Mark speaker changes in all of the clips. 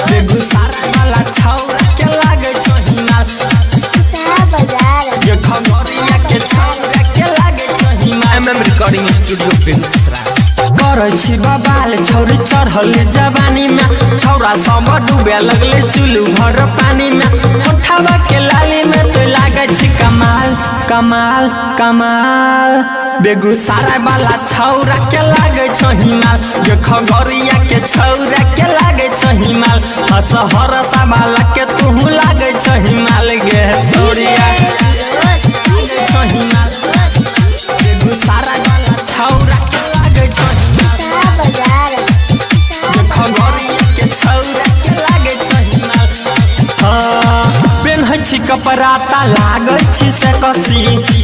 Speaker 1: बेगूसराय वाला छौरा के लागे छो हिमाल ये खगड़िया के छौरा के लागे छो हिमाल
Speaker 2: रिकॉर्डिंग स्टूडियो बेगूसराय
Speaker 1: करे छी बबाल छौरी चढ़ल जवानी में छौरा सब डूबे लगले चुलू भर पानी में उठावा के लाली में तो लागे छी कमाल कमाल कमाल बेगूसराय वाला छौरा के लागे छो हिमाल ये खगड़िया के छौरा के लागे छो हिमाल सहरसा वाला के तू लागे छो हिमाल गे छौरिया छो हिमाल बेगूसराय वाला छौरा के लागे छो हिमाल ये खगड़िया के छौरा के लागे छो हिमाल पेन्है छी कपड़ा ता लागै छी से कसी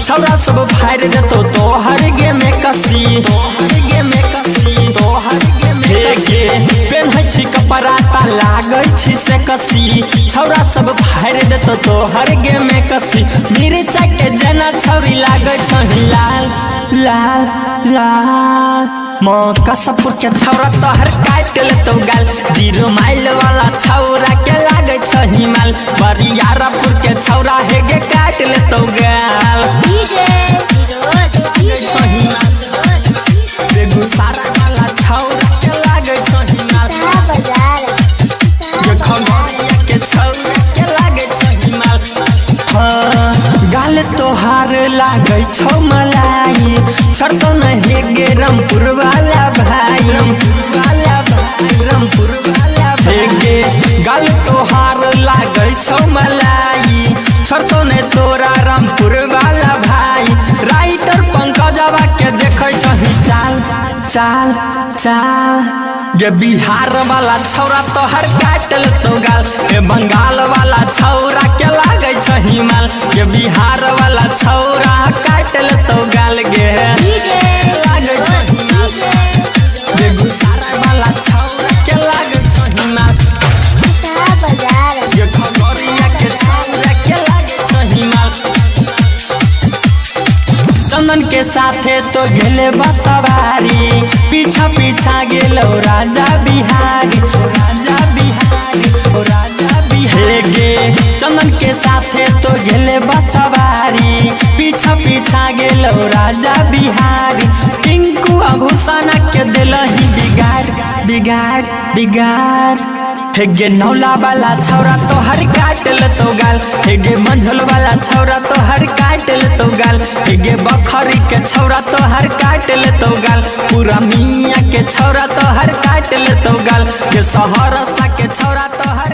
Speaker 1: छौरा सब फाड़ देतो तोहर गे में कसी तोहर गे में कसी तोहर गे में कसी पेन्है छी कपड़ा ता लागै छी से कसी छौरा सब फाड़ देतो तोहर गे में कसी मिर्चा के जना छौरी लागै छ लाल लाल लाल कसपुर के छौरा तोहर काट लेतो गाल 0 माइल वाला छौरा के लागे छ हिमाल बरियारपुर के छौरा हे गे काट लेतो गाल बेगूसराय वाला छौरा के लागे छ हिमाल ये खगड़िया के छौरा के लागे छ हिमाल गाल तोहार लागे छौ मलाई छड़तो नहीं गे रामपुर वाला भाई रामपुर वाला गे गाल तोहार लागे छौ मलाई छड़तो नहीं तोरा रामपुर वाला भाई राइटर पंकजवा के देखे छही चाल चाल चाल ये बिहार वाला छौरा तोहर काट लेतो गाल ये बंगाल वाला छौरा के लागे छ हिमाल ये बिहार वाला छौरा काट लेतो गाल गे लागे छ हिमाल बेगूसराय वाला छौरा के लागे छ हिमाल ये खगड़िया के छौरा के लागे छ हिमाल चंदन के साथे तो गेले बसवारी पीछा पीछा गेलो राजा बिहारी राजा बिहारी राजा बिहारी गे चंदन के साथे तो गेले बसवारी पीछा पीछा गेलो राजा बिहारी टिंकू अघुसाना के दिलही बिगाड़ बिगाड़ बिगाड़ हेगे नौला वाला छौरा तोहर काट लेतो गाल हेगे मंझल वाला छौरा तोहर काट लेतो गाल हेगे बखरी के छौरा तोहर काट लेतो गाल पूरा मियां के छौरा तोहर काट लेतो गाल ये सहरसा के छौरा तोहर